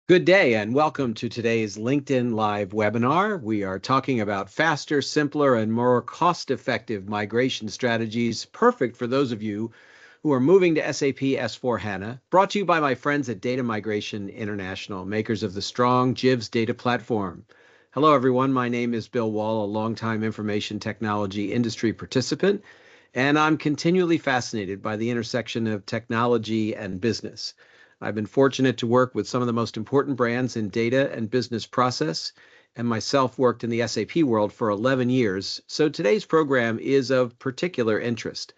Good day and welcome to today's LinkedIn Live webinar. We are talking about faster, simpler, and more cost-effective migration strategies, perfect for those of you who are moving to SAP S/4HANA, brought to you by my friends at Data Migration International, makers of the strong JiVS data platform. Hello, everyone. My name is Bill Wall, a longtime information technology industry participant, and I'm continually fascinated by the intersection of technology and business. I've been fortunate to work with some of the most important brands in data and business process, and myself worked in the SAP world for 11 years, so today's program is of particular interest.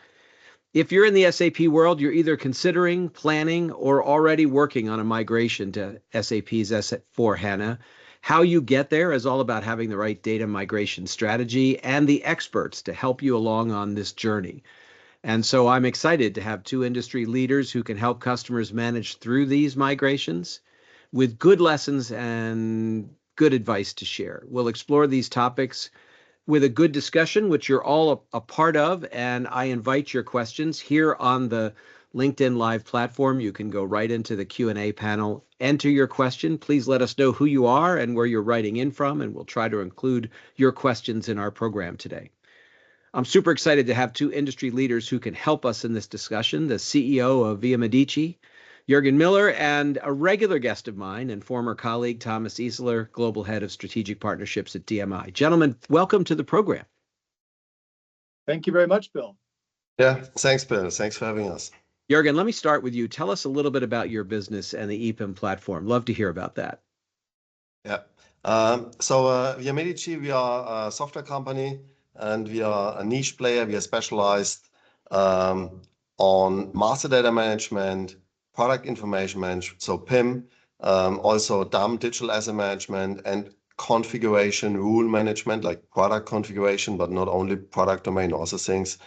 If you're in the SAP world, you're either considering, planning, or already working on a migration to SAP's S/4HANA. How you get there is all about having the right data migration strategy and the experts to help you along on this journey. And so I'm excited to have two industry leaders who can help customers manage through these migrations with good lessons and good advice to share. We'll explore these topics with a good discussion, which you're all a part of, and I invite your questions here on the LinkedIn Live platform. You can go right into the Q&A panel, enter your question. Please let us know who you are and where you're writing in from, and we'll try to include your questions in our program today. I'm super excited to have two industry leaders who can help us in this discussion, the CEO of Viamedici, Jürgen Miller, and a regular guest of mine and former colleague, Thomas Isler, Global Head of Strategic Partnerships at DMI. Gentlemen, welcome to the program. Thank you very much, Bill. Yeah, thanks, Bill. Thanks for having us. Jürgen, let me start with you. Tell us a little bit about your business and the EPIM platform. Love to hear about that. Yeah. Viamedici, we are a software company, and we are a niche player. We are specialized on master data management, product information management, so PIM, also DAM, digital asset management, and configuration rule management, like product configuration, but not only product domain, also things.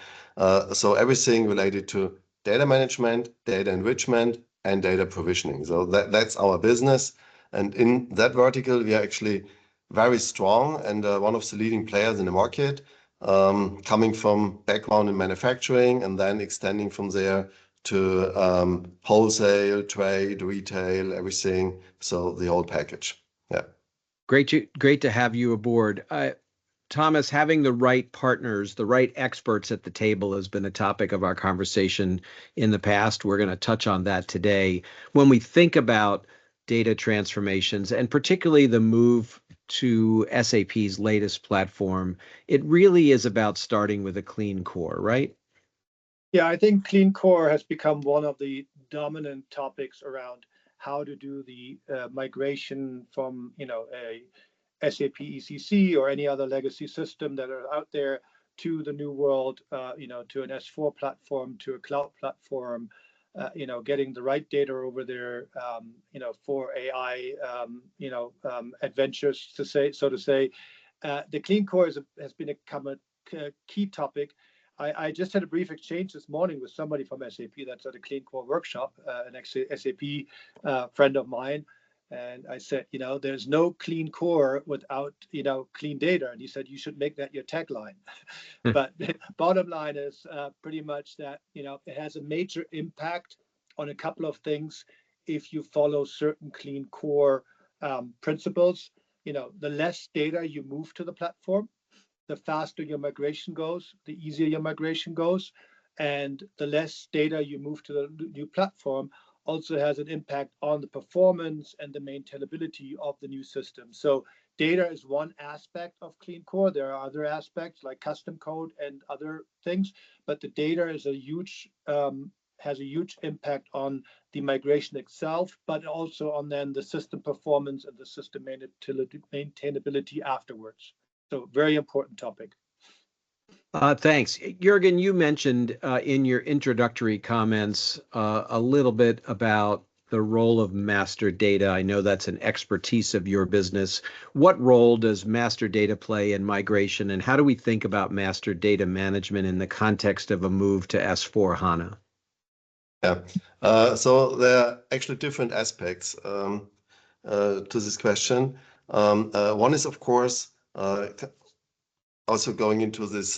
So everything related to data management, data enrichment, and data provisioning. So that's our business. And in that vertical, we are actually very strong and one of the leading players in the market, coming from background in manufacturing and then extending from there to wholesale, trade, retail, everything. So the whole package. Yeah. Great to have you aboard. Thomas, having the right partners, the right experts at the table has been a topic of our conversation in the past. We're going to touch on that today. When we think about data transformations, and particularly the move to SAP's latest platform, it really is about starting with a clean core, right? Yeah, I think clean core has become one of the dominant topics around how to do the migration from, a SAP ECC or any other legacy system that are out there to the new world, to an S4 platform, to a cloud platform, getting the right data over there, for AI, adventures, to say. The clean core has become a key topic. I just had a brief exchange this morning with somebody from SAP that's at a clean core workshop, an SAP friend of mine. And I said, there's no clean core without, clean data. And he said, you should make that your tagline. But bottom line is pretty much that, it has a major impact on a couple of things if you follow certain clean core principles. The less data you move to the platform, the faster your migration goes, the easier your migration goes. And the less data you move to the new platform also has an impact on the performance and the maintainability of the new system. So data is one aspect of clean core. There are other aspects like custom code and other things, but the data is has a huge impact on the migration itself, but also on then the system performance and the system maintainability afterwards. So very important topic. Thanks. Jürgen, you mentioned in your introductory comments a little bit about the role of master data. I know that's an expertise of your business. What role does master data play in migration, and how do we think about master data management in the context of a move to S/4HANA? Yeah, so there are actually different aspects to this question. One is, of course, also going into this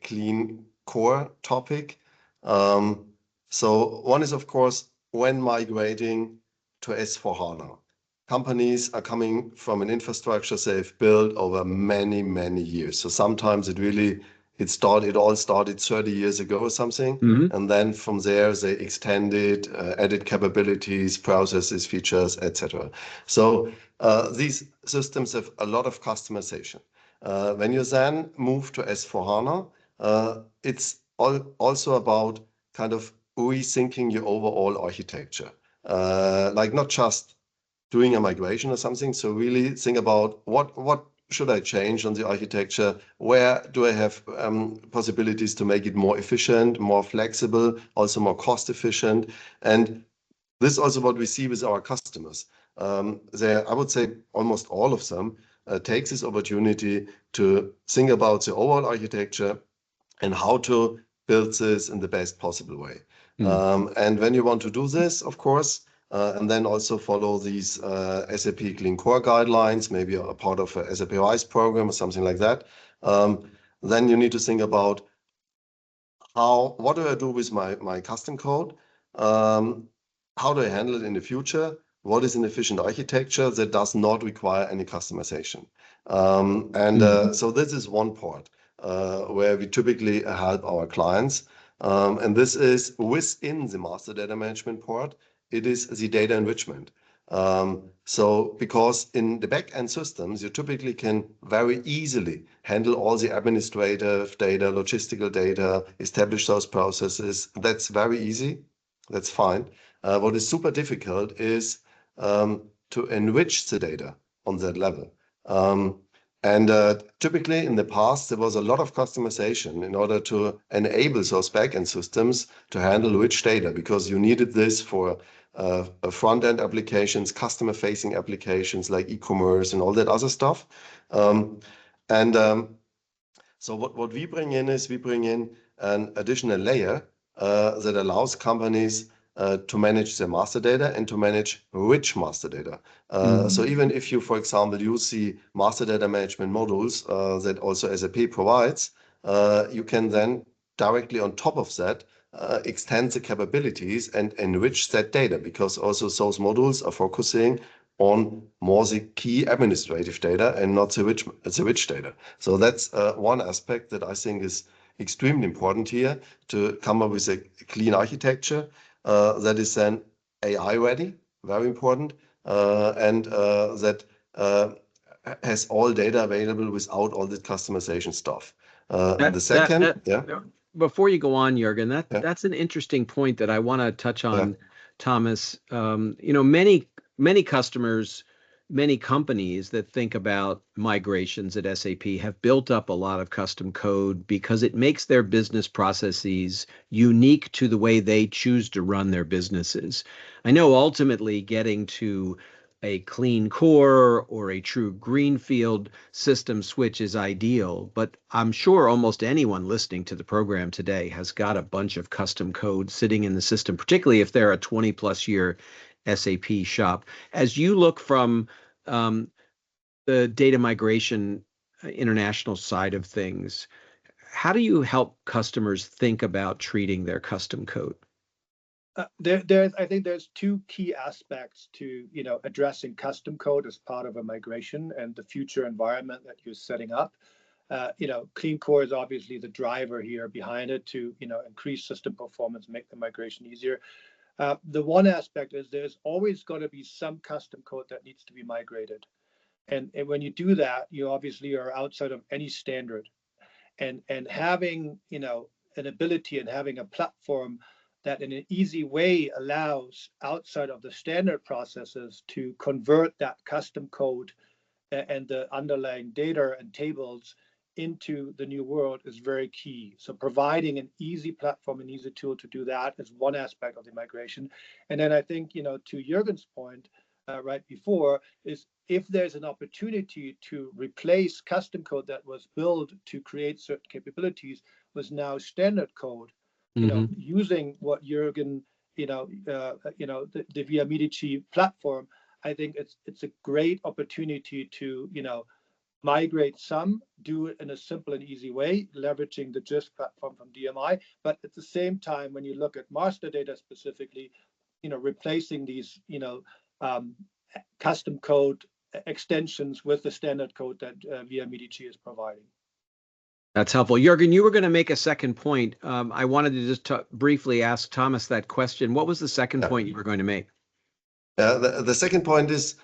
clean core topic. So one is, of course, when migrating to S/4HANA. companies are coming from an infrastructure they've built over many, many years. So sometimes it all started 30 years ago or something. Mm-hmm. And then from there, they extended, added capabilities, processes, features, etc. So these systems have a lot of customization. When you then move to S/4HANA, it's also about kind of rethinking your overall architecture. Like not just doing a migration or something. So really think about what should I change on the architecture? Where do I have possibilities to make it more efficient, more flexible, also more cost efficient? And this is also what we see with our customers. I would say almost all of them takes this opportunity to think about the overall architecture and how to build this in the best possible way. And when you want to do this, of course, and then also follow these SAP Clean Core guidelines, maybe a part of a SAP RISE program or something like that, then you need to think about what do I do with my custom code? How do I handle it in the future? What is an efficient architecture that does not require any customization? So this is one part where we typically help our clients. And this is within the master data management part, it is the data enrichment. So because in the back-end systems, you typically can very easily handle all the administrative data, logistical data, establish those processes. That's very easy. That's fine. What is super difficult is to enrich the data on that level. Typically in the past, there was a lot of customization in order to enable those backend systems to handle rich data, because you needed this for front-end applications, customer-facing applications like e-commerce and all that other stuff. So what we bring in is we bring in an additional layer that allows companies to manage their master data and to manage rich master data. So even if you, for example, use the master data management modules that also SAP provides, you can then directly on top of that extend the capabilities and enrich that data, because also those modules are focusing on more the key administrative data and not the rich data. So that's one aspect that I think is extremely important here, to come up with a clean architecture that is then AI ready, very important, and that has all data available without all the customization stuff. The second, before you go on, Jürgen, that's an interesting point that I want to touch on, Thomas. Many customers, many companies that think about migrations at SAP have built up a lot of custom code because it makes their business processes unique to the way they choose to run their businesses. I know ultimately getting to a clean core or a true greenfield system switch is ideal, but I'm sure almost anyone listening to the program today has got a bunch of custom code sitting in the system, particularly if they're a 20+ year SAP shop. As you look from the data migration international side of things, how do you help customers think about treating their custom code? I think there's two key aspects to addressing custom code as part of a migration and the future environment that you're setting up. Clean core is obviously the driver here behind it to increase system performance, make the migration easier. The one aspect is there's always going to be some custom code that needs to be migrated, and when you do that, you obviously are outside of any standard, and having an ability and having a platform that in an easy way allows outside of the standard processes to convert that custom code and the underlying data and tables into the new world is very key. So providing an easy platform, an easy tool to do that is one aspect of the migration. And then I think, to Jürgen's point right before, is if there's an opportunity to replace custom code that was built to create certain capabilities with now standard code, using what Jürgen, the Viamedici platform, I think it's a great opportunity to, migrate some, do it in a simple and easy way, leveraging the JiVS platform from DMI. But at the same time, when you look at master data specifically, replacing these, custom code extensions with the standard code that Viamedici is providing. That's helpful. Jürgen, you were going to make a second point. I wanted to just briefly ask Thomas that question. What was the second point you were going to make? The second point is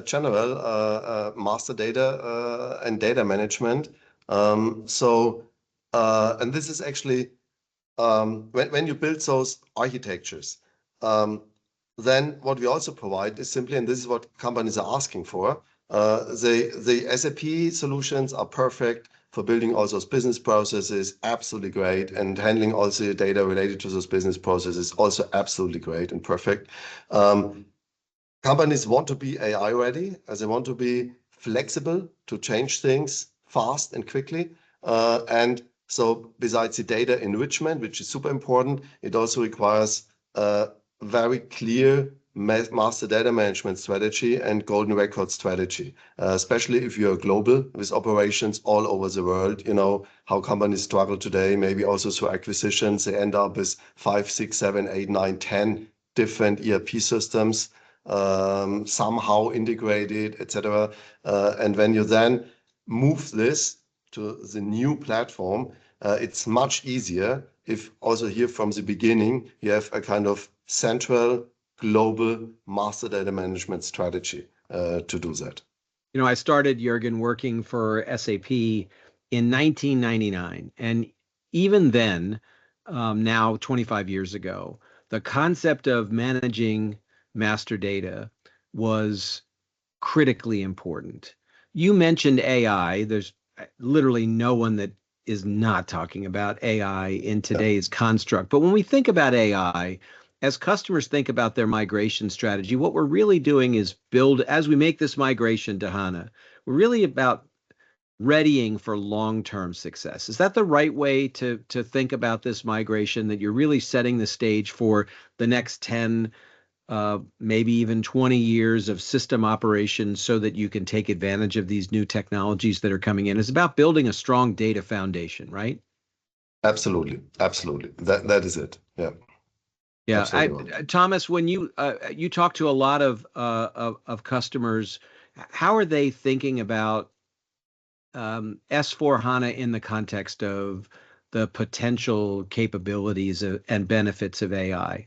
general master data and data management. And this is actually when you build those architectures, then what we also provide is simply, and this is what companies are asking for, the SAP solutions are perfect for building all those business processes, absolutely great, and handling also the data related to those business processes, also absolutely great and perfect. Companies want to be AI ready, as they want to be flexible to change things fast and quickly. And so besides the data enrichment, which is super important, it also requires a very clear master data management strategy and golden record strategy, especially if you're global with operations all over the world. You know how companies struggle today, maybe also through acquisitions. They end up with 5, 6, 7, 8, 9, 10 different ERP systems, somehow integrated, etc. And when you then move this to the new platform, it's much easier if also here from the beginning you have a kind of central global master data management strategy to do that. You know, I started, Jürgen, working for SAP in 1999. And even then, now 25 years ago, the concept of managing master data was critically important. You mentioned AI. There's literally no one that is not talking about AI in today's construct. But when we think about AI, as customers think about their migration strategy, what we're really doing is build, as we make this migration to HANA, we're really about readying for long-term success. Is that the right way to think about this migration, that you're really setting the stage for the next 10, maybe even 20 years of system operations so that you can take advantage of these new technologies that are coming in? It's about building a strong data foundation, right? Absolutely. Absolutely. That is it. Yeah. Yeah, Thomas, when you talk to a lot of customers, how are they thinking about S/4HANA in the context of the potential capabilities and benefits of AI?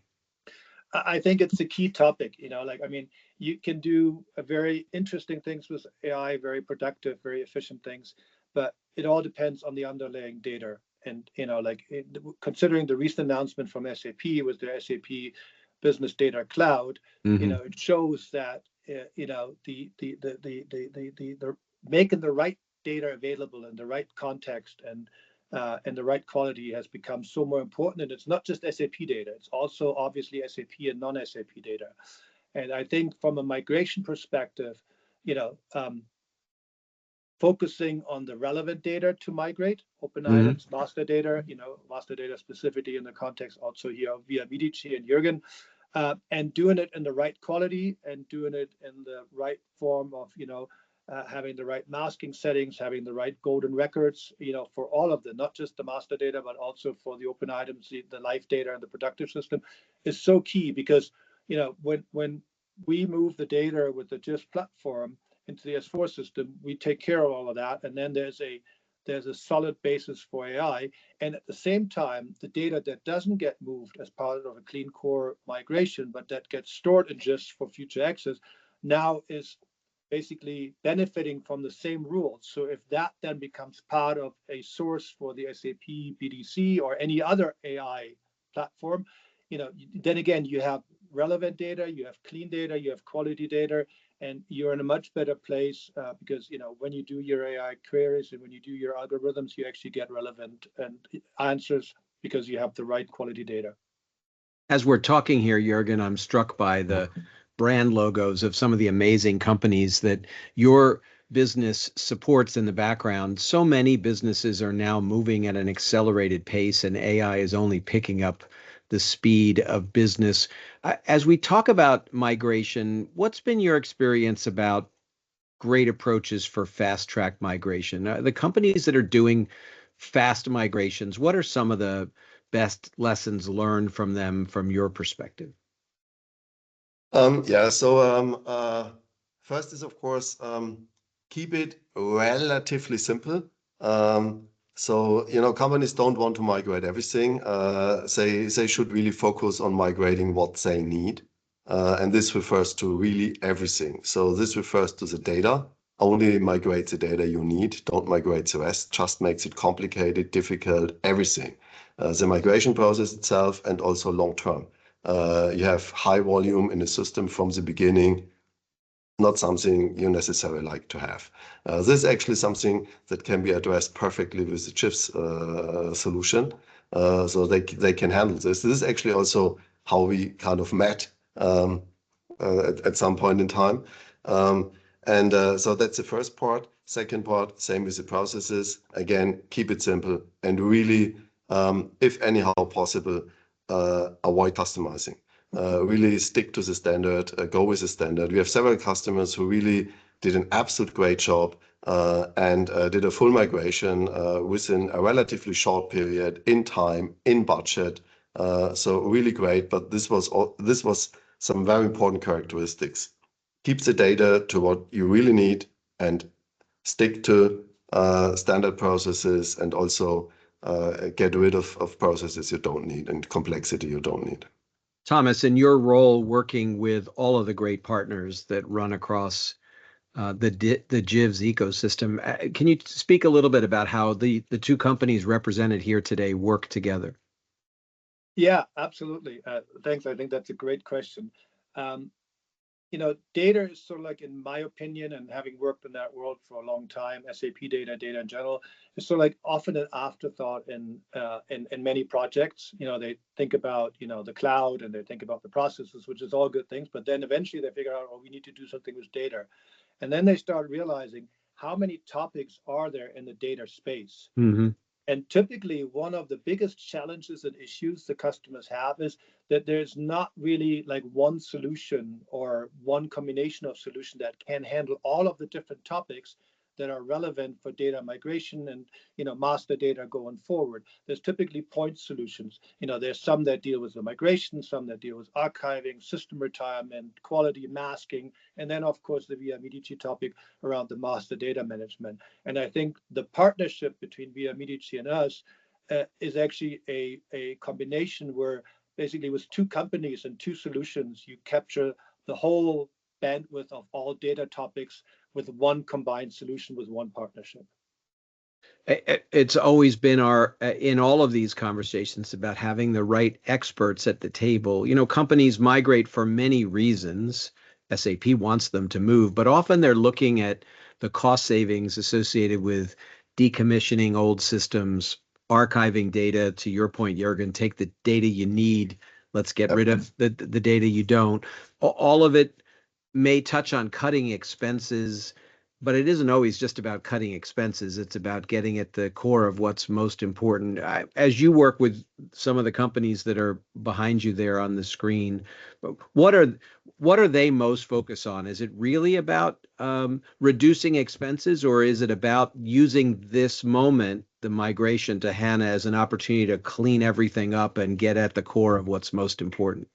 I think it's a key topic. I mean, you can do very interesting things with AI, very productive, very efficient things, but it all depends on the underlying data. And considering the recent announcement from SAP with their SAP Business Data Cloud, it shows that the making the right data available in the right context and the right quality has become so more important. And it's not just SAP data; it's also obviously SAP and non-SAP data. And I think from a migration perspective, focusing on the relevant data to migrate, open items, master data, master data specifically in the context also here of Viamedici and Jürgen, and doing it in the right quality and doing it in the right form of, having the right masking settings, having the right golden records, for all of them, not just the master data, but also for the open items, the live data and the productive system is so key because, when we move the data with the JiVS platform into the S4 system, we take care of all of that. And then there's a solid basis for AI. And at the same time, the data that doesn't get moved as part of a clean core migration, but that gets stored in JiVS for future access, now is basically benefiting from the same rules. So if that then becomes part of a source for the SAP BDC or any other AI platform, then again, you have relevant data, you have clean data, you have quality data, and you're in a much better place because, when you do your AI queries and when you do your algorithms, you actually get relevant answers because you have the right quality data. As we're talking here, Jürgen, I'm struck by the brand logos of some of the amazing companies that your business supports in the background. So many businesses are now moving at an accelerated pace, and AI is only picking up the speed of business. As we talk about migration, what's been your experience about great approaches for fast track migration? The companies that are doing fast migrations, what are some of the best lessons learned from them from your perspective? Yeah, so first is, of course, keep it relatively simple. So, companies don't want to migrate everything. They should really focus on migrating what they need. And this refers to really everything. So this refers to the data. Only migrate the data you need. Don't migrate the rest. Just makes it complicated, difficult, everything. The migration process itself and also long term. You have high volume in the system from the beginning, not something you necessarily like to have. This is actually something that can be addressed perfectly with the JiVS solution. So they can handle this. This is actually also how we kind of met at some point in time. So that's the first part. Second part, same with the processes. Again, keep it simple and really, if anyhow possible, avoid customizing. Really stick to the standard, go with the standard. We have several customers who really did an absolute great job and did a full migration within a relatively short period, in time, in budget. So really great, but this was some very important characteristics. Keep the data to what you really need and stick to standard processes, and also get rid of processes you don't need and complexity you don't need. Thomas, in your role working with all of the great partners that run across the JiVS ecosystem, can you speak a little bit about how the two companies represented here today work together? Yeah, absolutely. Thanks. I think that's a great question. Data is sort of like, in my opinion, and having worked in that world for a long time, SAP data in general, is sort of like often an afterthought in many projects. They think about, the cloud, and they think about the processes, which is all good things, but then eventually they figure out, oh, we need to do something with data. And then they start realizing how many topics are there in the data space. Mm-hmm. And typically, one of the biggest challenges and issues the customers have is that there's not really like one solution or one combination of solution that can handle all of the different topics that are relevant for data migration and master data going forward. There's typically point solutions. There's some that deal with the migration, some that deal with archiving, system retirement, quality masking, and then of course the Viamedici topic around the master data management. And I think the partnership between Viamedici and us is actually a combination where basically with two companies and two solutions, you capture the whole bandwidth of all data topics with one combined solution, with one partnership. It's always been in all of these conversations about having the right experts at the table. Companies migrate for many reasons. SAP wants them to move, but often they're looking at the cost savings associated with decommissioning old systems, archiving data. To your point, Jürgen, take the data you need. Let's get rid of the data you don't. All of it may touch on cutting expenses, but it isn't always just about cutting expenses. It's about getting at the core of what's most important. As you work with some of the companies that are behind you there on the screen, what are they most focused on? Is it really about reducing expenses, or is it about using this moment, the migration to HANA, as an opportunity to clean everything up and get at the core of what's most important?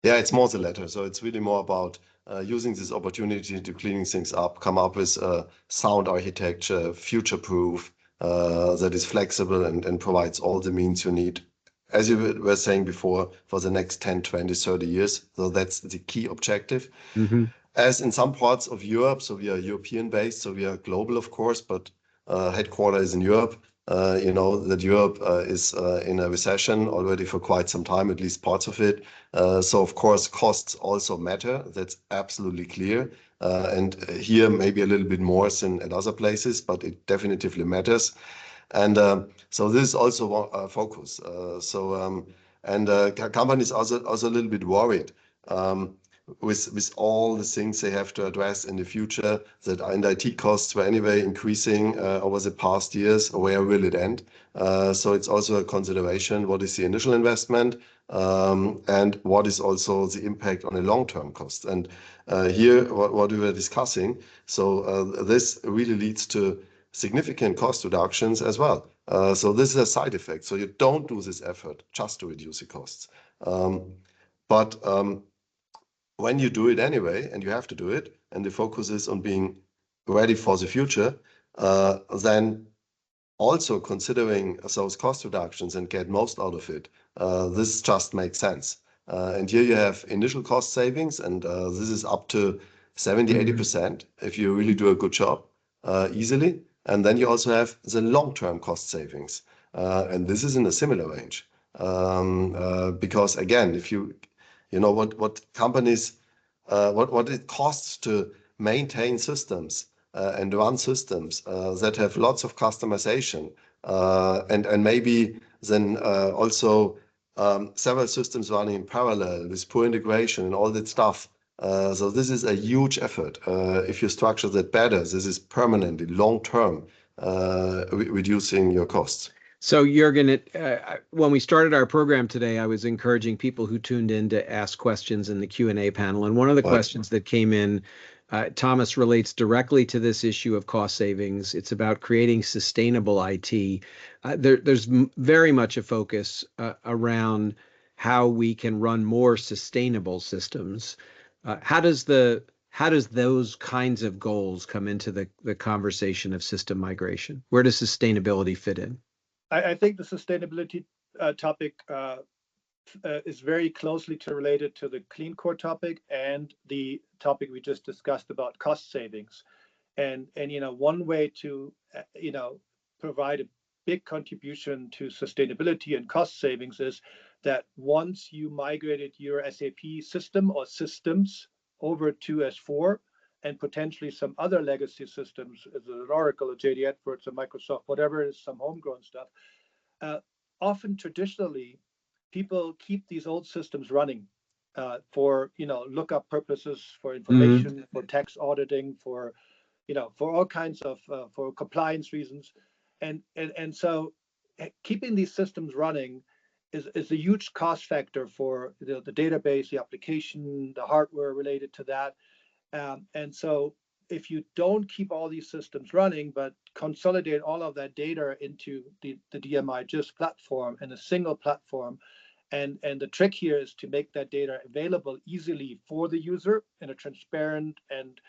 Yeah, it's more the latter. So it's really more about using this opportunity to cleaning things up, come up with a sound architecture, future-proof, that is flexible and provides all the means you need, as you were saying before, for the next 10, 20, 30 years. So that's the key objective. Mm-hmm. As in some parts of Europe, so we are European-based, so we are global, of course, but headquarters is in Europe. That Europe is in a recession already for quite some time, at least parts of it. So of course, costs also matter. That's absolutely clear. And here maybe a little bit more than at other places, but it definitively matters. And so this is also a focus. Companies are also a little bit worried. With all the things they have to address in the future, that IT costs were anyway increasing over the past years. Where will it end? So it's also a consideration. What is the initial investment, and what is also the impact on the long-term cost? And here, what we were discussing, so this really leads to significant cost reductions as well. So this is a side effect. So you don't do this effort just to reduce the costs. when you do it anyway, and you have to do it, and the focus is on being ready for the future, then also considering those cost reductions and get most out of it, this just makes sense. And here you have initial cost savings, and this is up to 70–80% if you really do a good job easily. And then you also have the long-term cost savings, and this is in a similar range. Because again, if you know what companies, what it costs to maintain systems and run systems that have lots of customization, and maybe then also several systems running in parallel with poor integration and all that stuff. So this is a huge effort. If you structure that better, this is permanently, long-term, reducing your costs. So Jürgen, when we started our program today, I was encouraging people who tuned in to ask questions in the Q&A panel. And one of the questions that came in, Thomas, relates directly to this issue of cost savings. It's about creating sustainable IT. There's very much a focus around how we can run more sustainable systems. How does those kinds of goals come into the conversation of system migration? Where does sustainability fit in? I think the sustainability topic is very closely related to the clean core topic and the topic we just discussed about cost savings. And one way to provide a big contribution to sustainability and cost savings is that once you migrated your SAP system or systems over to S4, and potentially some other legacy systems, as an Oracle, a JD Edwards, a Microsoft, whatever it is, some homegrown stuff. Often, traditionally, people keep these old systems running for lookup purposes, for information, for tax auditing, for all kinds of for compliance reasons, and so keeping these systems running is a huge cost factor for the database, the application, the hardware related to that. And so if you don't keep all these systems running, but consolidate all of that data into the DMI JiVS platform and a single platform, and the trick here is to make that data available easily for the user in a transparent and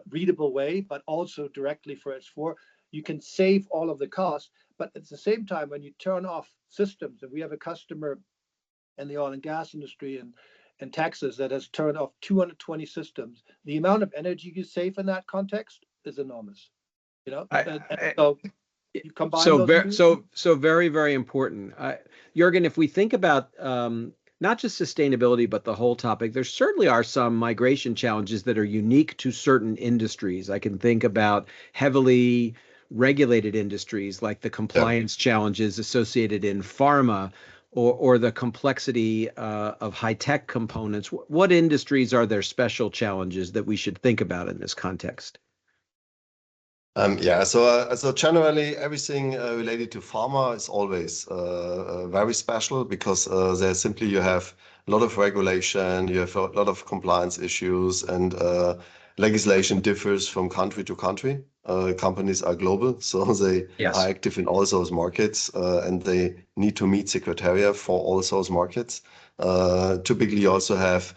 readable way, but also directly for S4, you can save all of the costs. But at the same time, when you turn off systems, and we have a customer in the oil and gas industry and Texas that has turned off 220 systems, the amount of energy you save in that context is enormous. So you combine so very, very important. Jürgen, if we think about not just sustainability, but the whole topic, there certainly are some migration challenges that are unique to certain industries. I can think about heavily regulated industries like the compliance challenges associated in pharma, or the complexity of high-tech components. What industries are there special challenges that we should think about in this context? So generally everything related to pharma is always very special, because there simply you have a lot of regulation, you have a lot of compliance issues, and legislation differs from country to country. Companies are global, so they are active in all those markets, and they need to meet the criteria for all those markets. Typically, you also have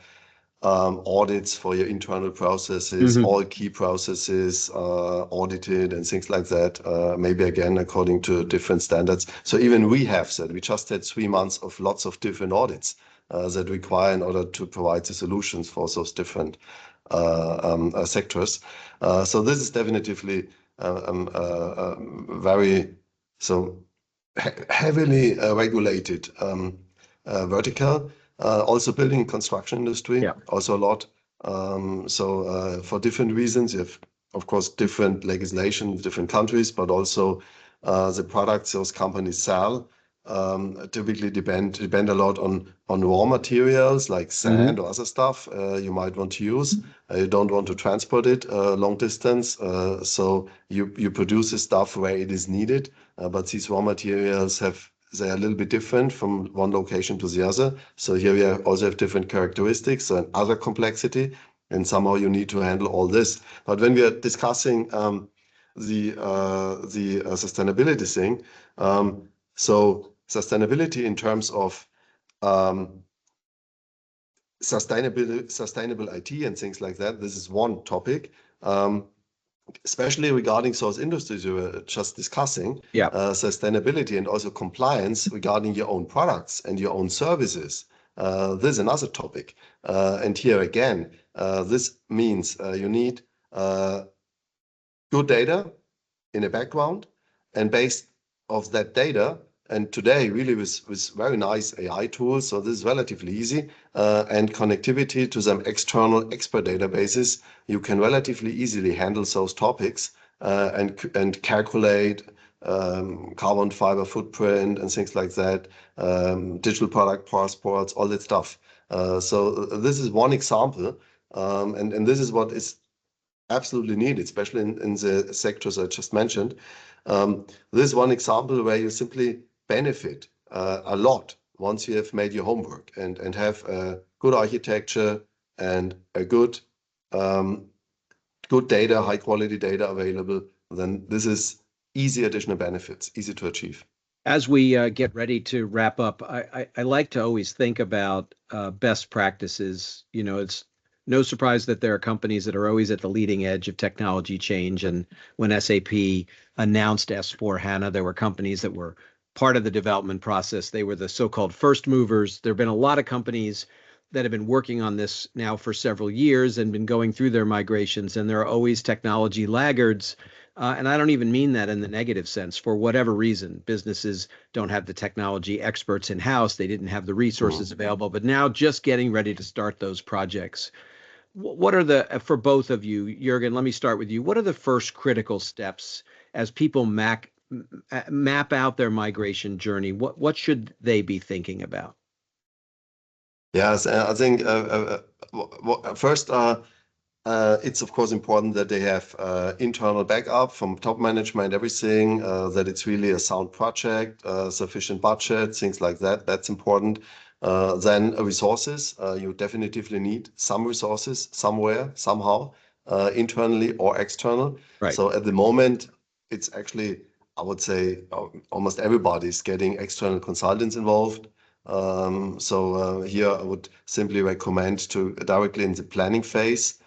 audits for your internal processes, all key processes audited and things like that, maybe again according to different standards. So even we have said, we just had 3 months of lots of different audits that require in order to provide the solutions for those different sectors. So this is definitively very heavily regulated vertical. Also building and construction industry, also a lot. So for different reasons, you have, of course, different legislation in different countries, but also the products those companies sell typically depend a lot on raw materials like sand or other stuff you might want to use. You don't want to transport it long distance, so you produce the stuff where it is needed, but these raw materials they're a little bit different from one location to the other. So here we also have different characteristics and other complexity, and somehow you need to handle all this. But when we are discussing the sustainability thing, so sustainability in terms of sustainable IT and things like that. This is one topic. Especially regarding those industries you were just discussing, Yeah. Sustainability and also compliance regarding your own products and your own services. This is another topic. And here again, this means you need good data in the background, and based of that data, and today really with very nice AI tools, so this is relatively easy, and connectivity to some external expert databases, you can relatively easily handle those topics and calculate carbon fiber footprint and things like that, digital product passports, all that stuff. So this is one example, and this is what is absolutely needed, especially in the sectors I just mentioned. This is one example where you simply benefit a lot once you have made your homework and have a good architecture and a good data, high quality data available. Then this is easy additional benefits, easy to achieve. As we get ready to wrap up, I like to always think about best practices. You know, it's no surprise that there are companies that are always at the leading edge of technology change. And when SAP announced S/4HANA, there were companies that were part of the development process. They were the so-called first movers. There have been a lot of companies that have been working on this now for several years and been going through their migrations, and there are always technology laggards. And I don't even mean that in the negative sense. For whatever reason, businesses don't have the technology experts in-house. They didn't have the resources available, but now just getting ready to start those projects. What are for both of you, Jürgen, let me start with you. What are the first critical steps as people map out their migration journey? What should they be thinking about? Yes, I think first, it's of course important that they have internal backup from top management, everything, that it's really a sound project, sufficient budget, things like that. That's important. Then resources, you definitively need some resources somewhere, somehow, internally or external. Right. So at the moment, it's actually, I would say, almost everybody's getting external consultants involved. Here I would simply recommend to directly in the planning phase,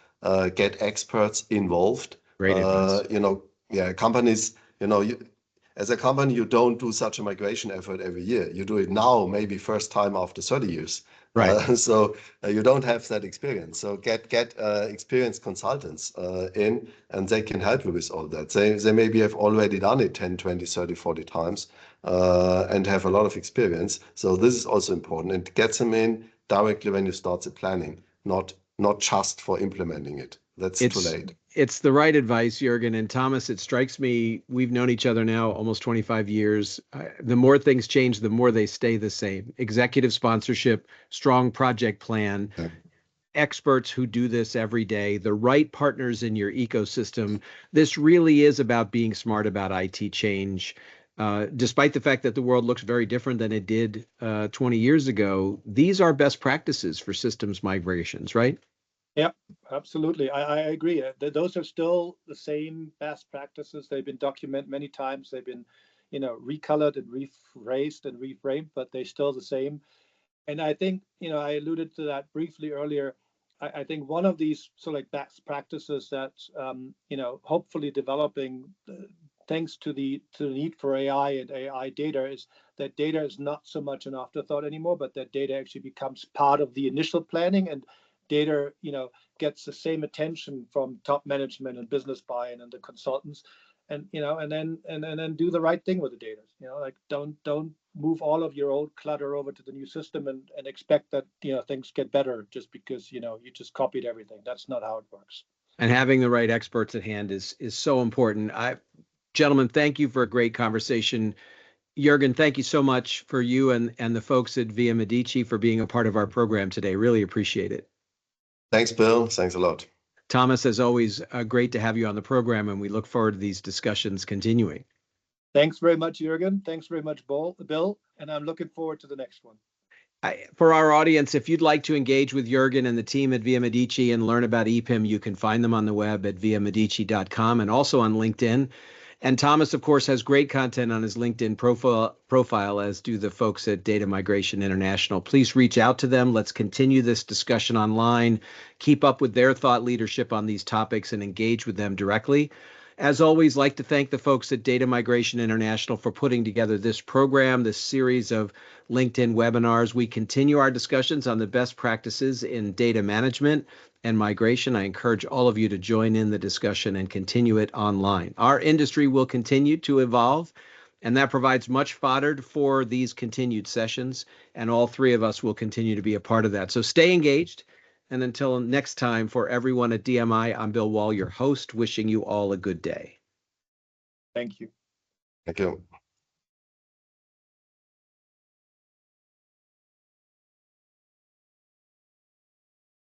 get experts involved. Great advice. Companies, as a company, you don't do such a migration effort every year. You do it now, maybe first time after 30 years. Right. You don't have that experience. So get experienced consultants in, and they can help you with all that. They maybe have already done it 10, 20, 30, 40 times and have a lot of experience. So this is also important, and get them in directly when you start the planning, not just for implementing it. That's too late. It's the right advice, Jürgen. And Thomas, it strikes me, we've known each other now almost 25 years. The more things change, the more they stay the same. Executive sponsorship, strong project plan, experts who do this every day, the right partners in your ecosystem. This really is about being smart about IT change. Despite the fact that the world looks very different than it did 20 years ago, these are best practices for systems migrations, right? Yeah, absolutely. I agree. Those are still the same best practices. They've been documented many times. They've been, recolored and rephrased and reframed, but they're still the same. And I think, I alluded to that briefly earlier. I think one of these sort of like best practices that, hopefully developing thanks to the need for AI and AI data is that data is not so much an afterthought anymore, but that data actually becomes part of the initial planning, and data, gets the same attention from top management and business buy-in and the consultants, and then do the right thing with the data. Like don't move all of your old clutter over to the new system and expect that things get better just because you just copied everything. That's not how it works. And having the right experts at hand is so important. Gentlemen, thank you for a great conversation. Jürgen, thank you so much for you and the folks at Viamedici for being a part of our program today. Really appreciate it. Bill. Thanks a lot. Thomas, as always, great to have you on the program, and we look forward to these discussions continuing. Thanks very much, Jürgen. Thanks very much, Bill. And I'm looking forward to the next one. For our audience, if you'd like to engage with Jürgen and the team at Viamedici and learn about EPIM, you can find them on the web at viamedici.com and also on LinkedIn. And Thomas, of course, has great content on his LinkedIn profile, as do the folks at Data Migration International. Please reach out to them. Let's continue this discussion online, keep up with their thought leadership on these topics, and engage with them directly. As always, like to thank the folks at Data Migration International for putting together this program, this series of LinkedIn webinars. We continue our discussions on the best practices in data management and migration. I encourage all of you to join in the discussion and continue it online. Our industry will continue to evolve, and that provides much fodder for these continued sessions, and all three of us will continue to be a part of that. So stay engaged. And until next time, for everyone at DMI, I'm Bill Wall, your host, wishing you all a good day. Thank you. Thank you.